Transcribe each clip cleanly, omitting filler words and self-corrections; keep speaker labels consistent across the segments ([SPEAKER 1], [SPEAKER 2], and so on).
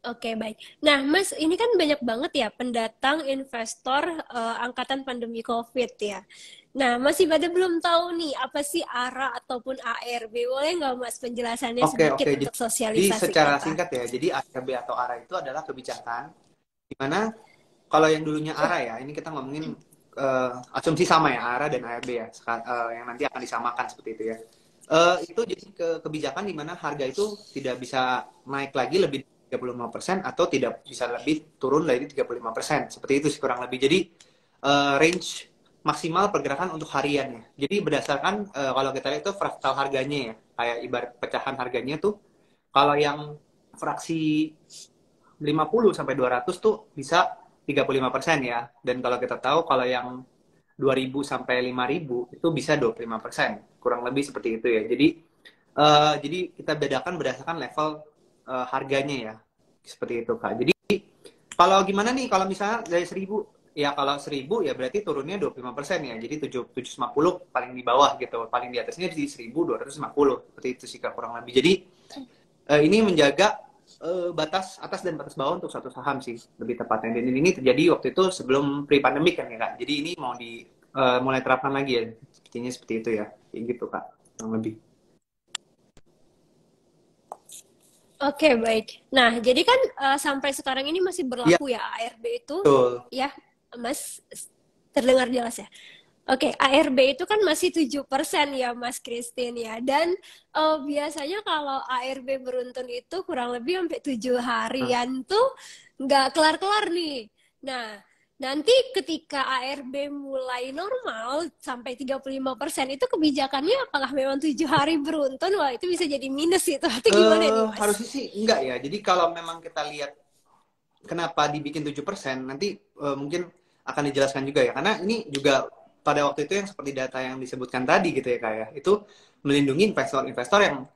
[SPEAKER 1] Oke, baik. Nah, Mas, ini kan banyak banget ya pendatang investor angkatan pandemi COVID ya. Nah, masih pada belum tahu nih apa sih ARA ataupun ARB. Boleh nggak Mas penjelasannya
[SPEAKER 2] Oke,
[SPEAKER 1] sedikit
[SPEAKER 2] oke.
[SPEAKER 1] untuk
[SPEAKER 2] Jadi
[SPEAKER 1] sosialisasi
[SPEAKER 2] secara
[SPEAKER 1] kita?
[SPEAKER 2] singkat ya, jadi ARB atau ARA itu adalah kebijakan di mana kalau yang dulunya ARA ya, ini kita ngomongin asumsi sama ya, ARA dan ARB ya, yang nanti akan disamakan seperti itu ya. Itu jadi kebijakan di mana harga itu tidak bisa naik lagi lebih 35% atau tidak bisa lebih turun dari 35%. Seperti itu sih kurang lebih. Jadi range maksimal pergerakan untuk hariannya. Jadi berdasarkan kalau kita lihat itu fraktal harganya ya, kayak ibarat pecahan harganya tuh kalau yang fraksi 50 sampai 200 tuh bisa 35% ya. Dan kalau kita tahu kalau yang 2.000 sampai 5.000 itu bisa 25%. Kurang lebih seperti itu ya. Jadi kita bedakan berdasarkan level harganya ya. Seperti itu Kak. Jadi kalau gimana nih kalau misalnya dari 1.000, ya kalau 1.000 ya berarti turunnya 25% ya. Jadi 750 paling di bawah gitu. Paling di atasnya di 1.250. Seperti itu sih Kak kurang lebih. Jadi ini menjaga batas atas dan batas bawah untuk satu saham sih lebih tepatnya. Dan ini terjadi waktu itu sebelum pre-pandemic kan ya Kak. Jadi ini mau mulai terapkan lagi ya. Sepertinya seperti itu ya. Kayak gitu Kak. Kurang lebih.
[SPEAKER 1] Oke, baik. Nah, jadi kan sampai sekarang ini masih
[SPEAKER 2] Iya,
[SPEAKER 1] berlaku ya ARB itu,
[SPEAKER 2] betul.
[SPEAKER 1] ya, Mas, terdengar jelas ya? Oke, ARB itu kan masih 7% ya Mas Christine ya. Dan biasanya kalau ARB beruntun itu kurang lebih sampai 7 harian tuh nggak kelar-kelar nih. Nah, nanti ketika ARB mulai normal sampai 35% itu kebijakannya apakah memang 7 hari beruntun? Wah, itu bisa jadi minus itu. Atau gimana nih Mas?
[SPEAKER 2] Harusnya sih enggak ya. Jadi kalau memang kita lihat kenapa dibikin 7%, nanti mungkin akan dijelaskan juga ya. Karena ini juga pada waktu itu yang seperti data yang disebutkan tadi gitu ya Kak ya. Itu melindungi investor-investor yang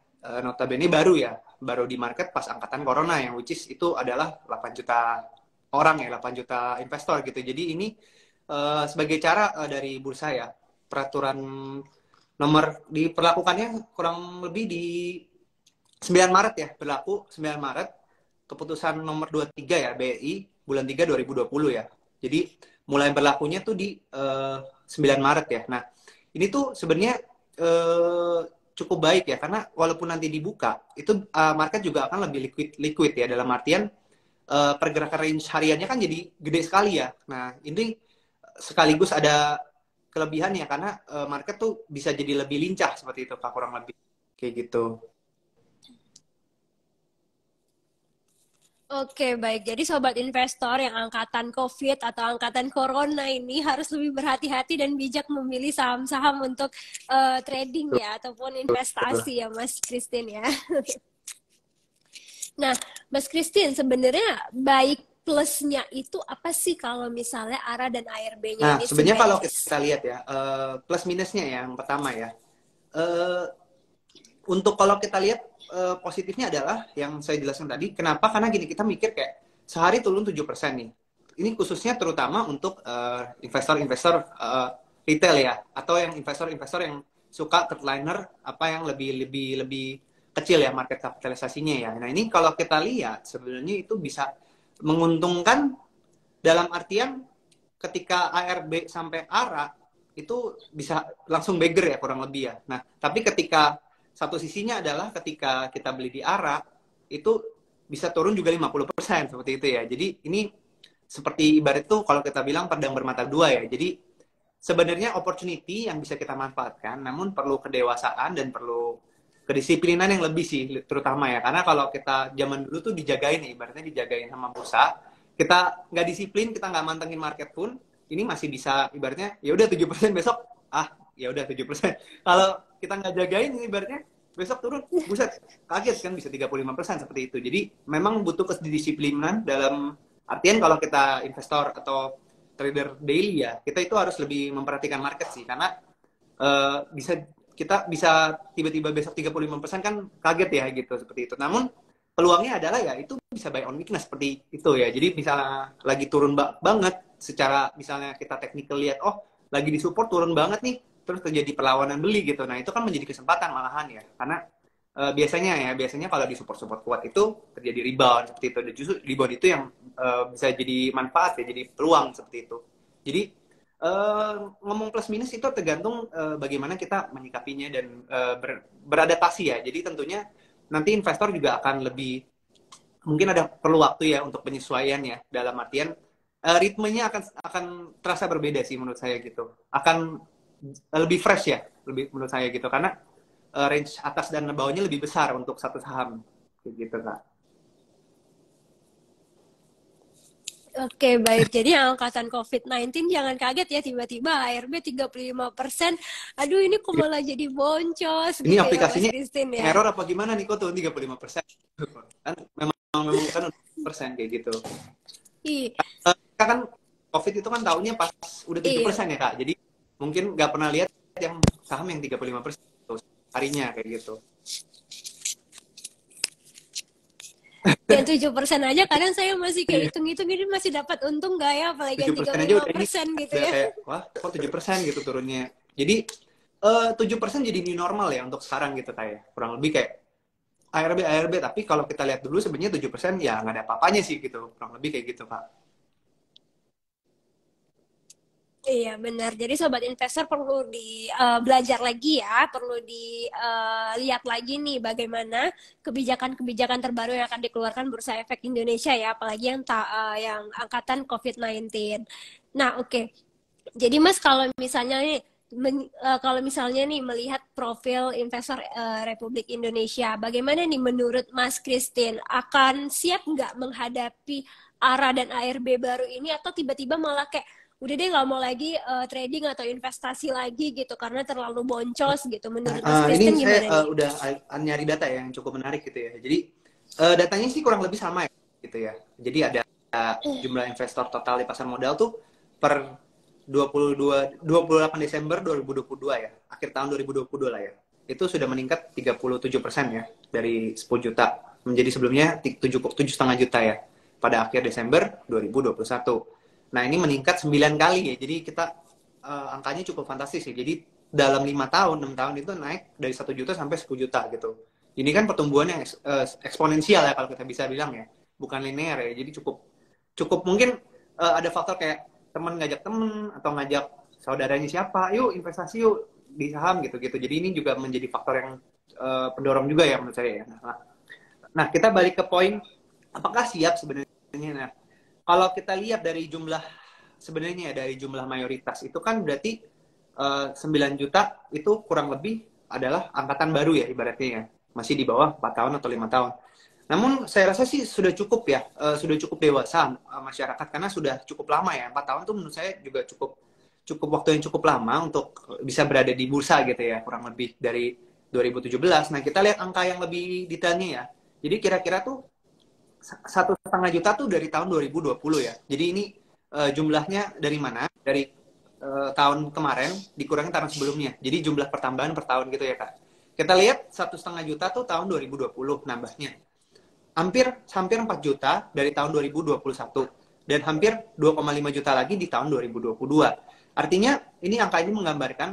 [SPEAKER 2] notabene baru ya. Baru di market pas angkatan corona yang which is itu adalah 8 juta orang ya, 8 juta investor gitu. Jadi ini sebagai cara dari bursa ya. Peraturan nomor diperlakukannya kurang lebih di 9 Maret ya, berlaku 9 Maret, keputusan nomor 23 ya, BI, bulan 3 2020 ya. Jadi mulai berlakunya tuh di 9 Maret ya. Nah, ini tuh sebenarnya cukup baik ya, karena walaupun nanti dibuka, itu market juga akan lebih liquid ya, dalam artian pergerakan range hariannya kan jadi gede sekali ya. Nah, ini sekaligus ada kelebihannya, karena market tuh bisa jadi lebih lincah seperti itu, Kak, kurang lebih. Kayak gitu.
[SPEAKER 1] Oke, baik. Jadi sobat investor yang angkatan COVID atau angkatan Corona ini harus lebih berhati-hati dan bijak memilih saham-saham untuk trading ya ataupun investasi ya, Mas Christine ya. Nah, Mas Christine, sebenarnya baik plusnya itu apa sih kalau misalnya ARA dan ARB-nya
[SPEAKER 2] Nah,
[SPEAKER 1] ini
[SPEAKER 2] sebenarnya kalau
[SPEAKER 1] simetris?
[SPEAKER 2] kita lihat ya, plus minusnya ya, yang pertama ya, eh, untuk kalau kita lihat positifnya adalah yang saya jelaskan tadi, kenapa? Karena gini, kita mikir kayak sehari turun 7% nih. Ini khususnya terutama untuk investor-investor retail ya, atau yang investor-investor yang suka third apa yang lebih kecil ya market kapitalisasinya ya. Nah, ini kalau kita lihat sebenarnya itu bisa menguntungkan dalam artian ketika ARB sampai ARA itu bisa langsung beggar ya kurang lebih ya. Nah, tapi ketika satu sisinya adalah ketika kita beli di ARA itu bisa turun juga 50% seperti itu ya. Jadi ini seperti ibarat itu kalau kita bilang pedang bermata dua ya. Jadi sebenarnya opportunity yang bisa kita manfaatkan, namun perlu kedewasaan dan perlu kedisiplinan yang lebih sih, terutama ya. Karena kalau kita zaman dulu tuh dijagain ya, ibaratnya dijagain sama bursa, kita nggak disiplin, kita nggak mantengin market pun, ini masih bisa ibaratnya ya udah 7% besok, ya udah 7%. Kalau kita nggak jagain, ini ibaratnya besok turun, buset, kaget kan bisa 35% seperti itu. Jadi memang butuh kedisiplinan dalam artian kalau kita investor atau trader daily ya, kita itu harus lebih memperhatikan market sih, karena bisa kita bisa tiba-tiba besok 35% kan kaget ya gitu seperti itu. Namun peluangnya adalah ya itu bisa buy on weakness seperti itu ya. Jadi misalnya lagi turun banget secara misalnya kita technical lihat lagi di support turun banget nih terus terjadi perlawanan beli gitu. Nah, itu kan menjadi kesempatan malahan ya. Karena biasanya kalau di support kuat itu terjadi rebound seperti itu. Dan justru rebound itu yang bisa jadi manfaat ya, jadi peluang seperti itu. Jadi ngomong plus minus itu tergantung bagaimana kita menyikapinya dan beradaptasi ya. Jadi tentunya nanti investor juga akan lebih, mungkin ada perlu waktu ya untuk penyesuaian ya, dalam artian ritmenya akan terasa berbeda sih menurut saya gitu. Akan lebih fresh ya, lebih menurut saya gitu, karena range atas dan bawahnya lebih besar untuk satu saham gitu Kak.
[SPEAKER 1] Oke, baik. Jadi yang angkatan COVID-19 jangan kaget ya tiba-tiba ARB 35%. Aduh, ini kok malah jadi boncos
[SPEAKER 2] Ini
[SPEAKER 1] gitu ya, Mas
[SPEAKER 2] aplikasinya
[SPEAKER 1] Christine ya.
[SPEAKER 2] error apa gimana nih kok tuh 35%? Kan memang kan persen kayak gitu.
[SPEAKER 1] Ih,
[SPEAKER 2] Kita kan COVID itu kan tahunnya pas udah
[SPEAKER 1] iya.
[SPEAKER 2] 7% ya Kak. Jadi mungkin nggak pernah lihat yang saham yang 35% harinya kayak gitu.
[SPEAKER 1] Yang 7% aja kadang saya masih kayak hitung-hitung ini masih dapat untung nggak ya, apalagi yang
[SPEAKER 2] 7%
[SPEAKER 1] tiga puluh
[SPEAKER 2] aja
[SPEAKER 1] lima
[SPEAKER 2] udah ini,
[SPEAKER 1] persen gitu
[SPEAKER 2] udah
[SPEAKER 1] ya.
[SPEAKER 2] kayak wah kok 7% gitu turunnya. Jadi 7% jadi new normal ya untuk sekarang gitu kayak kurang lebih kayak ARB tapi kalau kita lihat dulu sebenarnya 7% ya nggak ada apa-apanya sih gitu, kurang lebih kayak gitu Kak.
[SPEAKER 1] Iya benar. Jadi sobat investor perlu di belajar lagi ya, perlu dilihat lagi nih bagaimana kebijakan-kebijakan terbaru yang akan dikeluarkan Bursa Efek Indonesia ya, apalagi yang angkatan COVID-19. Nah, oke. Jadi Mas kalau misalnya nih kalau misalnya nih melihat profil investor Republik Indonesia, bagaimana nih menurut Mas Christine, akan siap nggak menghadapi ARA dan ARB baru ini, atau tiba-tiba malah kayak udah deh nggak mau lagi trading atau investasi lagi gitu karena terlalu boncos gitu. Menurut Mas
[SPEAKER 2] Ini
[SPEAKER 1] Christine
[SPEAKER 2] saya
[SPEAKER 1] gimana nih?
[SPEAKER 2] udah nyari data yang cukup menarik gitu ya. Jadi datanya sih kurang lebih sama ya gitu ya. Jadi ada jumlah investor total di pasar modal tuh per 28 Desember 2022 ya. Akhir tahun 2022 lah ya. Itu sudah meningkat 37% ya dari 10 juta menjadi sebelumnya 7,5 juta ya pada akhir Desember 2021. Nah, ini meningkat 9 kali ya. Jadi kita angkanya cukup fantastis ya. Jadi dalam 5 tahun, 6 tahun itu naik dari 1 juta sampai 10 juta gitu. Ini kan pertumbuhan yang eksponensial ya kalau kita bisa bilang ya, bukan linear ya. Jadi cukup cukup mungkin ada faktor kayak teman ngajak temen atau ngajak saudaranya siapa, yuk investasi yuk di saham gitu-gitu. Jadi ini juga menjadi faktor yang pendorong juga ya menurut saya ya. Nah, kita balik ke poin apakah siap sebenarnya. Nah, kalau kita lihat dari jumlah sebenarnya ya, dari jumlah mayoritas itu kan berarti 9 juta itu kurang lebih adalah angkatan baru ya ibaratnya ya. Masih di bawah 4 tahun atau 5 tahun. Namun saya rasa sih sudah cukup ya, sudah cukup dewasa masyarakat karena sudah cukup lama ya. 4 tahun tuh menurut saya juga cukup cukup waktu yang cukup lama untuk bisa berada di bursa gitu ya, kurang lebih dari 2017. Nah, kita lihat angka yang lebih detailnya ya. Jadi kira-kira tuh 1,5 juta tuh dari tahun 2020 ya. Jadi ini jumlahnya dari mana? Dari tahun kemarin dikurangi tahun sebelumnya. Jadi jumlah pertambahan per tahun gitu ya Kak. Kita lihat 1,5 juta tuh tahun 2020 nambahnya. Hampir 4 juta dari tahun 2021 dan hampir 2,5 juta lagi di tahun 2022. Artinya ini angka ini menggambarkan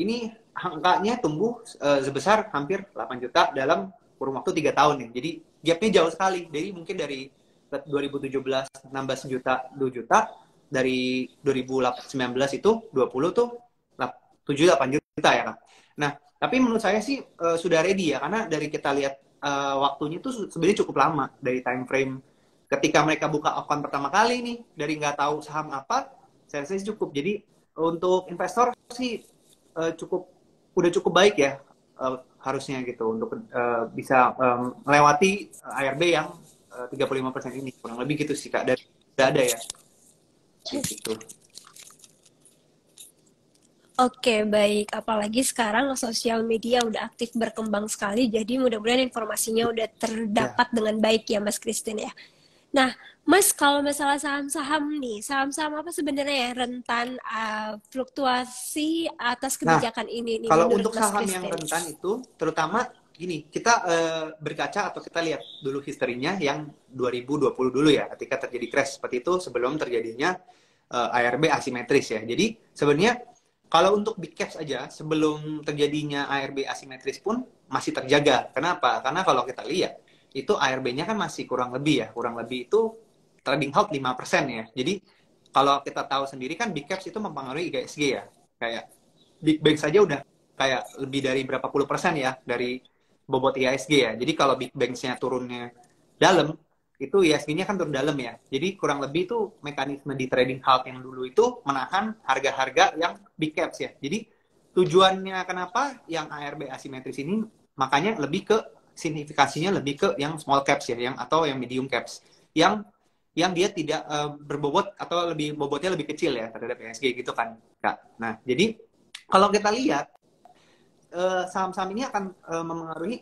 [SPEAKER 2] ini angkanya tumbuh sebesar hampir 8 juta dalam kurun waktu 3 tahun ya. Jadi gapnya jauh sekali. Jadi mungkin dari 2017 nambah sejuta 2 juta, dari 2019 itu 20 tuh 7-8 juta ya Kak. Nah, tapi menurut saya sih sudah ready ya, karena dari kita lihat waktunya tuh sebenarnya cukup lama dari time frame ketika mereka buka account pertama kali nih, dari nggak tahu saham apa, saya rasa sih cukup. Jadi untuk investor sih cukup udah cukup baik ya harusnya gitu untuk bisa melewati ARB yang 35% ini, kurang lebih gitu sih Kak. Dan udah ada ya gitu.
[SPEAKER 1] Oke, baik. Apalagi sekarang sosial media udah aktif berkembang sekali, jadi mudah-mudahan informasinya udah
[SPEAKER 2] Ya.
[SPEAKER 1] terdapat dengan baik ya, Mas Christine ya. Nah, Mas, kalau masalah saham-saham nih, saham-saham apa sebenarnya yang rentan fluktuasi atas
[SPEAKER 2] Nah,
[SPEAKER 1] kebijakan ini nih
[SPEAKER 2] kalau
[SPEAKER 1] menurut
[SPEAKER 2] untuk
[SPEAKER 1] Mas
[SPEAKER 2] saham yang
[SPEAKER 1] Christine?
[SPEAKER 2] rentan itu, terutama gini, kita berkaca atau kita lihat dulu historinya yang 2020 dulu ya, ketika terjadi crash seperti itu sebelum terjadinya ARB asimetris ya. Jadi sebenarnya kalau untuk big caps aja, sebelum terjadinya ARB asimetris pun masih terjaga. Kenapa? Karena kalau kita lihat itu ARB-nya kan masih kurang lebih itu trading halt 5% ya. Jadi kalau kita tahu sendiri kan big caps itu mempengaruhi IHSG ya. Kayak big bank saja udah kayak lebih dari berapa puluh persen ya dari bobot IHSG ya. Jadi kalau big banks-nya turunnya dalam, itu IHSG-nya kan turun dalam ya. Jadi kurang lebih itu mekanisme di trading halt yang dulu itu menahan harga-harga yang big caps ya. Jadi tujuannya kenapa yang ARB asimetris ini makanya lebih ke signifikasinya lebih ke yang small caps ya, yang atau yang medium caps, yang dia tidak berbobot atau lebih bobotnya lebih kecil ya terhadap IHSG gitu kan, Kak. Nah, jadi kalau kita lihat saham-saham ini akan memengaruhi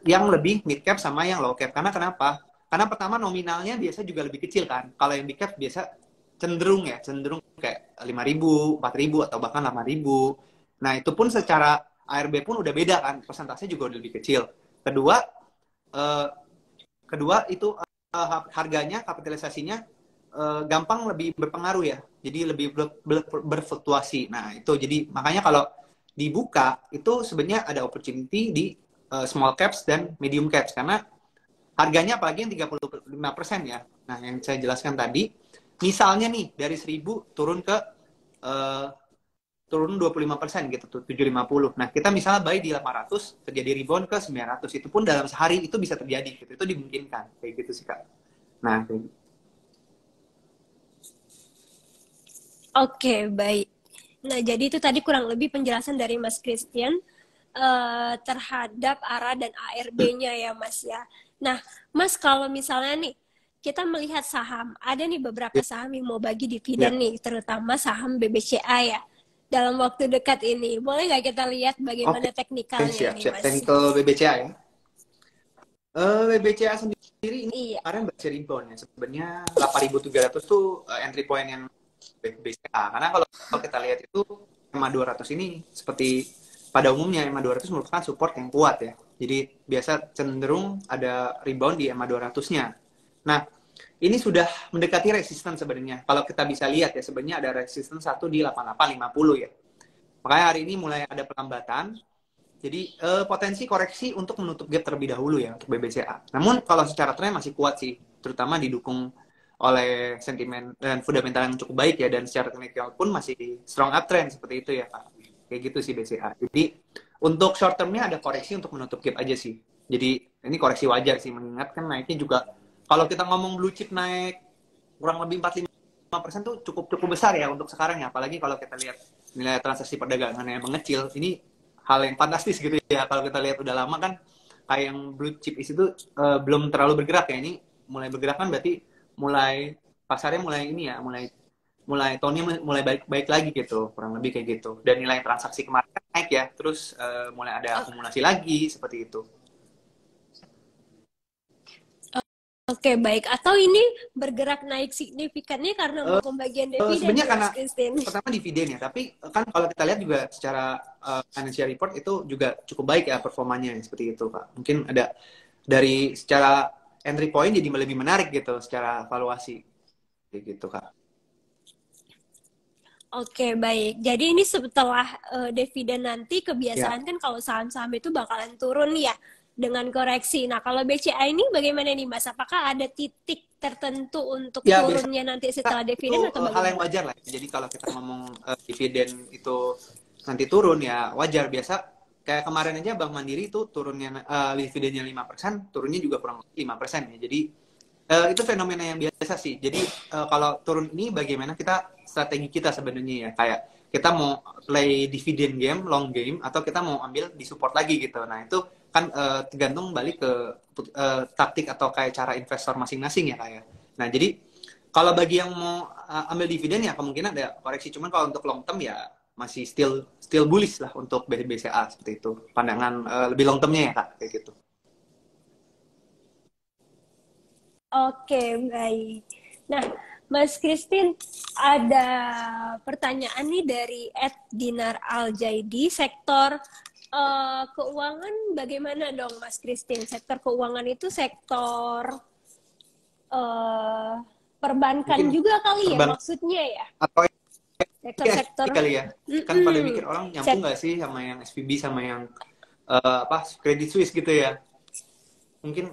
[SPEAKER 2] yang lebih mid cap sama yang low cap. Karena kenapa? Karena pertama nominalnya biasa juga lebih kecil kan. Kalau yang big cap biasa cenderung kayak 5.000, 4.000 atau bahkan 8.000. Nah, itu pun secara ARB pun udah beda kan, persentasenya juga udah lebih kecil. Kedua, eh, kedua itu harganya, kapitalisasinya gampang lebih berpengaruh ya. Jadi lebih berfluktuasi. Nah, itu jadi makanya kalau dibuka itu sebenarnya ada opportunity di small caps dan medium caps karena harganya apalagi yang 35% ya. Nah, yang saya jelaskan tadi, misalnya nih dari 1.000 uh, turun 25% gitu tuh 750. Nah, kita misalnya buy di 800 terjadi rebound ke 900, itu pun dalam sehari itu bisa terjadi gitu. Itu dimungkinkan kayak gitu sih, Kak. Nah, kayak gitu.
[SPEAKER 1] Oke, baik. Nah, jadi itu tadi kurang lebih penjelasan dari Mas Christian terhadap ARA dan ARB-nya ya, Mas ya. Nah, Mas kalau misalnya nih kita melihat saham, ada nih beberapa
[SPEAKER 2] Ya,
[SPEAKER 1] saham yang mau bagi dividen
[SPEAKER 2] ya.
[SPEAKER 1] nih, terutama saham BBCA ya. Dalam waktu dekat ini, boleh nggak kita lihat
[SPEAKER 2] Oke,
[SPEAKER 1] bagaimana teknikalnya
[SPEAKER 2] siap,
[SPEAKER 1] ini,
[SPEAKER 2] siap.
[SPEAKER 1] Mas?
[SPEAKER 2] Technical BBCA ya. BBCA sendiri ini
[SPEAKER 1] Iya.
[SPEAKER 2] kemarin baca rebound ya. Sebenarnya 8.300 tuh entry point yang BBCA. Karena kalau kita lihat itu EMA 200 ini seperti pada umumnya EMA 200 merupakan support yang kuat ya. Jadi biasa cenderung ada rebound di EMA 200-nya. Nah, ini sudah mendekati resistance sebenarnya. Kalau kita bisa lihat ya, sebenarnya ada resistance satu di 8850 ya. Makanya hari ini mulai ada pelambatan. Jadi potensi koreksi untuk menutup gap terlebih dahulu ya untuk BBCA. Namun kalau secara tren masih kuat sih, terutama didukung oleh sentimen dan fundamental yang cukup baik ya, dan secara teknikal pun masih strong uptrend seperti itu ya Pak. Kayak gitu sih BCA. Jadi untuk short termnya ada koreksi untuk menutup gap aja sih. Jadi ini koreksi wajar sih, mengingat kan naiknya juga kalau kita ngomong blue chip naik kurang lebih 45% tuh cukup cukup besar ya untuk sekarang ya. Apalagi kalau kita lihat nilai transaksi perdagangan yang mengecil, ini hal yang fantastis gitu ya. Kalau kita lihat udah lama kan kayak yang blue chip itu belum terlalu bergerak ya. Ini mulai bergerak kan berarti mulai pasarnya mulai ini ya, mulai mulai tonnya mulai baik lagi gitu, kurang lebih kayak gitu. Dan nilai transaksi kemarin kan naik ya, terus mulai ada akumulasi lagi seperti itu.
[SPEAKER 1] Oke, baik. Atau ini bergerak naik signifikannya karena mau pembagian dividen
[SPEAKER 2] Sebenarnya
[SPEAKER 1] nih,
[SPEAKER 2] karena
[SPEAKER 1] Mas Christine?
[SPEAKER 2] pertama dividen ya, tapi kan kalau kita lihat juga secara financial report itu juga cukup baik ya performanya seperti itu Pak. Mungkin ada dari secara entry point jadi lebih menarik gitu secara valuasi gitu Kak.
[SPEAKER 1] Oke, baik. Jadi ini setelah dividen nanti
[SPEAKER 2] Ya,
[SPEAKER 1] kebiasaan kan kalau saham-saham itu bakalan turun ya dengan koreksi. Nah, kalau BCA ini bagaimana nih, Mas? Apakah ada titik tertentu untuk
[SPEAKER 2] ya biasa
[SPEAKER 1] turunnya nanti setelah
[SPEAKER 2] itu
[SPEAKER 1] dividen atau
[SPEAKER 2] hal yang
[SPEAKER 1] bagaimana?
[SPEAKER 2] wajar lah. Jadi kalau kita ngomong dividen itu nanti turun ya wajar biasa. Kayak kemarin aja Bank Mandiri itu turunnya dividennya 5%, turunnya juga kurang lebih 5% ya. Jadi itu fenomena yang biasa sih. Jadi kalau turun ini bagaimana kita strategi kita sebenarnya ya, kayak kita mau play dividend game, long game, atau kita mau ambil di support lagi gitu. Nah itu kan tergantung balik ke taktik atau kayak cara investor masing-masing ya kayak. Nah jadi kalau bagi yang mau ambil dividen ya kemungkinan ada koreksi. Cuman kalau untuk long term ya masih still still bullish lah untuk BCA seperti itu. Pandangan lebih long termnya ya kak kayak gitu.
[SPEAKER 1] Oke, baik. Nah, Mas Christine, ada pertanyaan nih dari Dinar Aljaidi, sektor keuangan bagaimana dong, Mas Christine? Sektor keuangan itu sektor eh, perbankan
[SPEAKER 2] Mungkin
[SPEAKER 1] juga kali ya
[SPEAKER 2] perban
[SPEAKER 1] maksudnya ya?
[SPEAKER 2] atau
[SPEAKER 1] Sektor-sektor,
[SPEAKER 2] kali ya. Kan pada mikir orang nyambung
[SPEAKER 1] sek
[SPEAKER 2] nggak sih sama yang SPB sama yang Credit Suisse gitu ya. Mungkin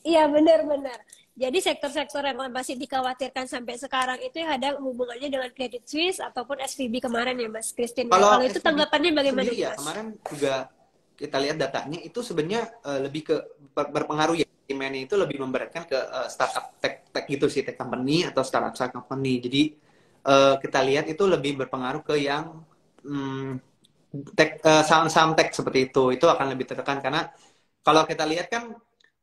[SPEAKER 1] Iya, benar-benar. Jadi sektor-sektor yang masih dikhawatirkan sampai sekarang itu yang ada hubungannya dengan Credit Suisse ataupun SVB kemarin ya, Mas Christine ya.
[SPEAKER 2] kalau
[SPEAKER 1] Kalau itu
[SPEAKER 2] SVB
[SPEAKER 1] tanggapannya bagaimana
[SPEAKER 2] sendiri
[SPEAKER 1] nih,
[SPEAKER 2] ya,
[SPEAKER 1] Mas?
[SPEAKER 2] kemarin juga kita lihat datanya itu sebenarnya lebih ke berpengaruh ya. Demand itu lebih memberatkan ke startup tech gitu sih, tech company atau startup company. Jadi kita lihat itu lebih berpengaruh ke yang hmm, saham-saham tech seperti itu akan lebih tertekan karena kalau kita lihat kan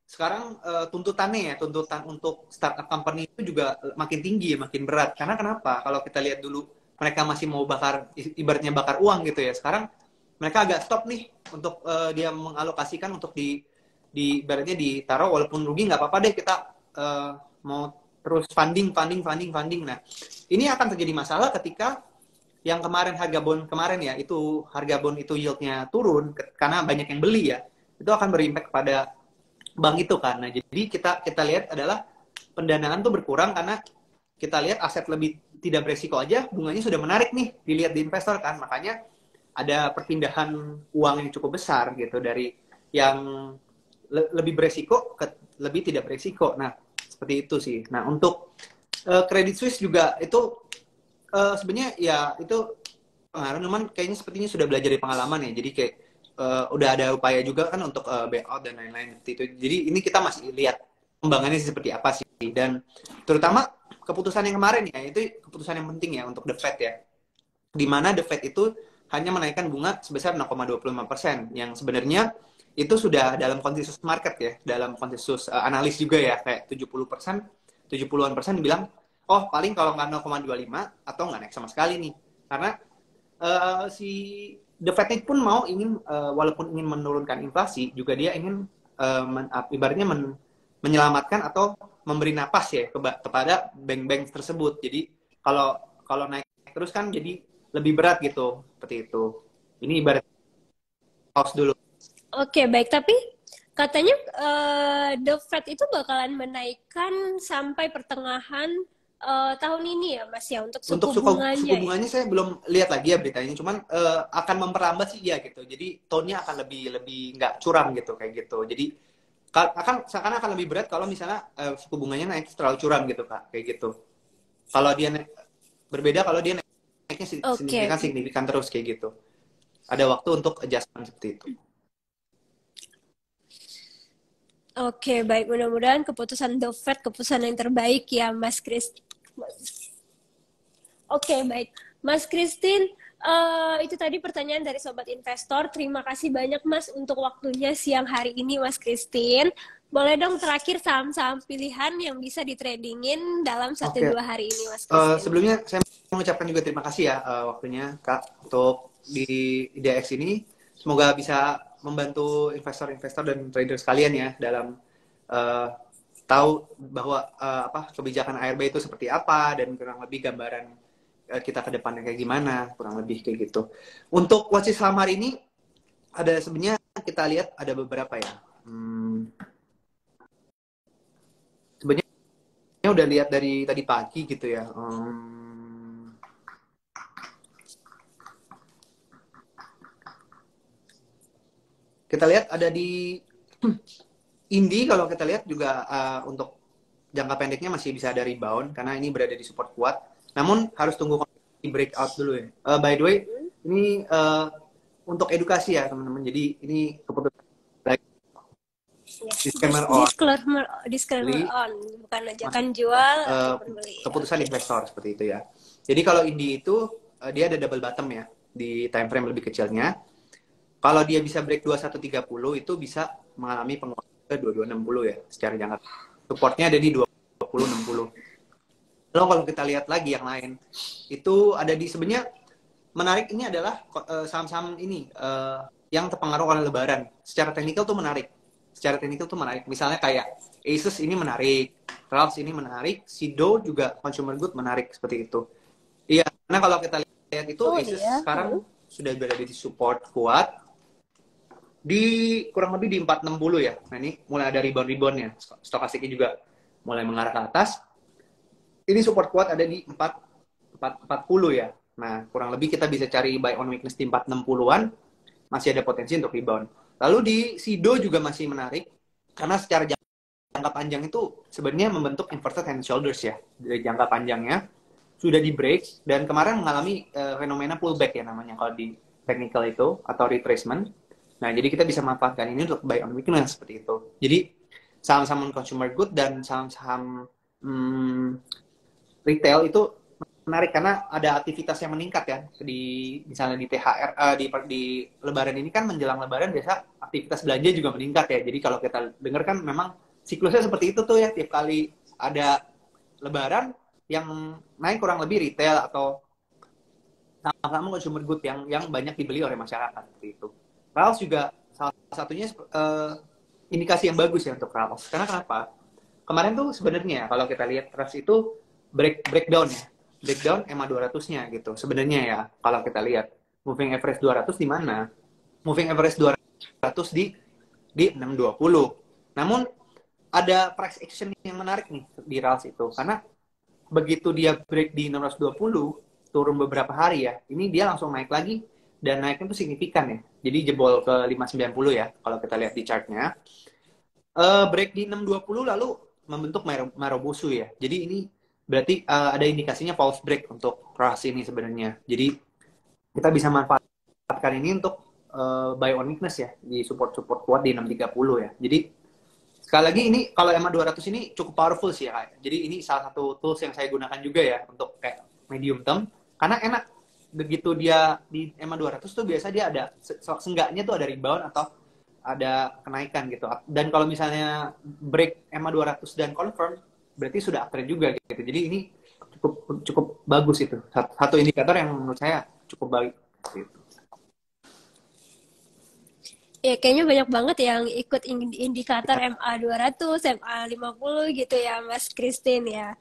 [SPEAKER 2] sekarang tuntutannya ya, tuntutan untuk startup company itu juga makin tinggi, makin berat. Karena kenapa? Kalau kita lihat dulu mereka masih mau bakar, ibaratnya bakar uang gitu ya. Sekarang mereka agak stop nih untuk dia mengalokasikan untuk di ibaratnya ditaruh walaupun rugi nggak apa-apa deh kita mau terus funding. Nah, ini akan terjadi masalah ketika yang kemarin harga bond kemarin ya itu harga bond itu yieldnya turun karena banyak yang beli ya, itu akan berimpact pada bank itu kan. Nah, jadi kita lihat adalah pendanaan tuh berkurang karena kita lihat aset lebih tidak beresiko aja bunganya sudah menarik nih dilihat di investor kan. Makanya ada perpindahan uang yang cukup besar gitu dari yang lebih beresiko ke lebih tidak beresiko. Nah, seperti itu sih. Nah, untuk Credit Suisse juga itu sebenarnya ya itu pengaruh, cuman kayaknya sepertinya sudah belajar dari pengalaman ya. Jadi kayak udah ada upaya juga kan untuk bailout dan lain-lain seperti itu. Jadi ini kita masih lihat kembangannya seperti apa sih. Dan terutama keputusan yang kemarin ya, itu keputusan yang penting ya untuk The Fed ya. Di mana The Fed itu hanya menaikkan bunga sebesar 0,25%, yang sebenarnya itu sudah dalam konsensus market ya, dalam konsensus analis juga ya, kayak 70%, 70-an persen bilang, oh paling kalau nggak 0,25 atau nggak naik sama sekali nih. Karena si The Fed pun mau ingin walaupun ingin menurunkan inflasi juga dia ingin ibaratnya menyelamatkan atau memberi napas ya kepada bank-bank tersebut. Jadi kalau kalau naik terus kan jadi lebih berat gitu seperti itu. Ini ibarat pause dulu.
[SPEAKER 1] Oke, baik. Tapi katanya The Fed itu bakalan menaikkan sampai pertengahan tahun ini ya, Mas ya, untuk
[SPEAKER 2] Untuk
[SPEAKER 1] suku
[SPEAKER 2] suku
[SPEAKER 1] bunganya ya.
[SPEAKER 2] bunganya saya belum lihat lagi ya beritanya, cuman akan memperlambat sih ya gitu. Jadi tone-nya akan lebih lebih nggak curam gitu kayak gitu. Jadi akan lebih berat kalau misalnya suku bunganya naik terlalu curam gitu kak, kayak gitu. Kalau dia naik, berbeda kalau dia naiknya
[SPEAKER 1] Oke,
[SPEAKER 2] signifikan signifikan terus kayak gitu. Ada waktu untuk adjustment seperti itu.
[SPEAKER 1] oke, baik. Mudah-mudahan keputusan The Fed keputusan yang terbaik ya, Mas Chris. Oke, baik. Mas Christine, itu tadi pertanyaan dari Sobat Investor. Terima kasih banyak, Mas, untuk waktunya siang hari ini, Mas Christine. Boleh dong terakhir saham-saham pilihan yang bisa ditradingin dalam satu
[SPEAKER 2] Oke,
[SPEAKER 1] dua hari ini, Mas Christine.
[SPEAKER 2] sebelumnya saya mengucapkan juga terima kasih ya waktunya Kak untuk di IDX ini. Semoga bisa membantu investor-investor dan trader sekalian ya dalam uh, tahu bahwa apa kebijakan ARB itu seperti apa dan kurang lebih gambaran kita ke depannya kayak gimana, kurang lebih kayak gitu. Untuk watchlist saham hari ini ada sebenarnya kita lihat ada beberapa ya. Sebenarnya udah lihat dari tadi pagi gitu ya. Kita lihat ada di Indi, kalau kita lihat juga untuk jangka pendeknya masih bisa ada rebound karena ini berada di support kuat. Namun harus tunggu di breakout dulu ya. By the way, ini untuk edukasi ya teman-teman. Jadi ini keputusan disclaimer on,
[SPEAKER 1] Disclaimer, disclaimer
[SPEAKER 2] beli
[SPEAKER 1] on, bukan
[SPEAKER 2] masuk
[SPEAKER 1] ajakan jual
[SPEAKER 2] uh,
[SPEAKER 1] ataupun beli.
[SPEAKER 2] keputusan
[SPEAKER 1] Oke.
[SPEAKER 2] investor seperti itu ya. Jadi kalau Indi itu dia ada double bottom ya di time frame lebih kecilnya. Kalau dia bisa break 2130 itu bisa mengalami penguatan ke 2260 ya secara jangka. Supportnya ada di 2060. Lalu kalau kita lihat lagi yang lain, itu ada di sebenarnya menarik ini adalah saham-saham ini yang terpengaruh oleh lebaran. Secara teknikal tuh menarik. Secara teknikal tuh menarik. Misalnya kayak Asus ini menarik, Ralphs ini menarik, Sido juga consumer good menarik seperti itu. Iya, karena kalau kita lihat itu
[SPEAKER 1] Oh
[SPEAKER 2] Asus
[SPEAKER 1] iya.
[SPEAKER 2] sekarang sudah berada di support kuat di kurang lebih di 460 ya. Nah ini mulai ada rebound-reboundnya. Stokastiknya juga mulai mengarah ke atas. Ini support kuat ada di 440 ya. Nah kurang lebih kita bisa cari buy on weakness di 460-an. masih ada potensi untuk rebound. Lalu di SIDO juga masih menarik karena secara jangka panjang itu sebenarnya membentuk inverted head and shoulders ya. Dari jangka panjangnya sudah di break dan kemarin mengalami fenomena pullback ya namanya kalau di technical itu atau retracement. Nah, jadi kita bisa manfaatkan ini untuk buy on weakness seperti itu. Jadi saham-saham consumer good dan saham-saham retail itu menarik karena ada aktivitas yang meningkat ya di misalnya di THR di Lebaran ini kan menjelang Lebaran biasa aktivitas belanja juga meningkat ya. Jadi kalau kita dengar kan memang siklusnya seperti itu tuh ya, tiap kali ada Lebaran yang naik kurang lebih retail atau saham-saham consumer good yang banyak dibeli oleh masyarakat seperti itu. Rals juga salah satunya indikasi yang bagus ya untuk Rals. Karena kenapa? Kemarin tuh sebenarnya kalau kita lihat Rals itu breakdown ya. Breakdown EMA 200-nya gitu. Sebenarnya ya, kalau kita lihat moving average 200 di mana? Moving average 200 di 620. Namun ada price action yang menarik nih di Rals itu. Karena begitu dia break di 620, turun beberapa hari ya, ini dia langsung naik lagi dan naiknya itu signifikan ya. Jadi jebol ke 590 ya, kalau kita lihat di chartnya. Break di 620 lalu membentuk Marobosu ya. Jadi ini berarti ada indikasinya false break untuk Rals ini sebenarnya. Jadi kita bisa manfaatkan ini untuk buy on weakness ya, di support-support kuat di 630 ya. Jadi sekali lagi ini kalau EMA 200 ini cukup powerful sih ya Kak. Jadi ini salah satu tools yang saya gunakan juga ya untuk kayak medium term karena enak begitu dia di EMA 200 tuh biasa dia ada seenggaknya tuh ada rebound atau ada kenaikan gitu. Dan kalau misalnya break EMA 200 dan confirm berarti sudah uptrend juga gitu. Jadi ini cukup bagus itu. Satu indikator yang menurut saya cukup baik gitu.
[SPEAKER 1] Ya, kayaknya banyak banget yang ikut indikator MA 200, MA 50 gitu ya, Mas Christine ya.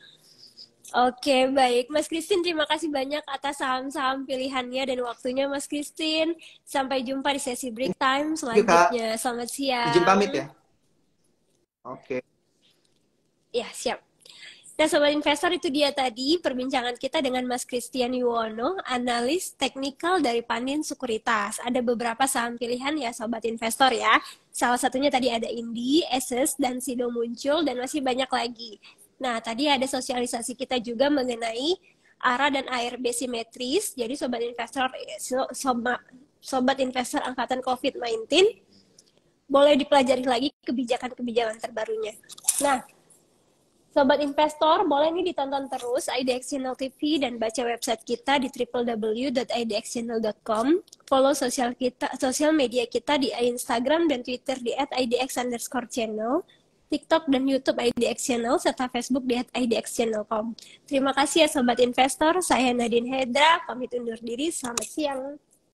[SPEAKER 1] Oke, baik. Mas Christine, terima kasih banyak atas saham-saham pilihannya dan waktunya, Mas Christine. Sampai jumpa di sesi break time selanjutnya. Selamat siang.
[SPEAKER 2] Izin pamit ya. Oke.
[SPEAKER 1] Ya, siap. Nah, Sobat Investor, itu dia tadi perbincangan kita dengan Mas Christian Yuwono, analis teknikal dari Pandin Sekuritas. Ada beberapa saham pilihan ya, Sobat Investor ya. Salah satunya tadi ada Indi, Eses, dan Sido muncul, dan masih banyak lagi. Nah, tadi ada sosialisasi kita juga mengenai ARA dan ARB simetris. Jadi, Sobat Investor Angkatan COVID-19, boleh dipelajari lagi kebijakan-kebijakan terbarunya. Nah, Sobat Investor, boleh nih ditonton terus IDX Channel TV dan baca website kita di www.idxchannel.com. Follow sosial media kita di Instagram dan Twitter di @idx_channel, TikTok dan YouTube IDX Channel, serta Facebook di @idxchannel.com. Terima kasih ya Sobat Investor, saya Nadine Hedra, pamit undur diri, selamat siang.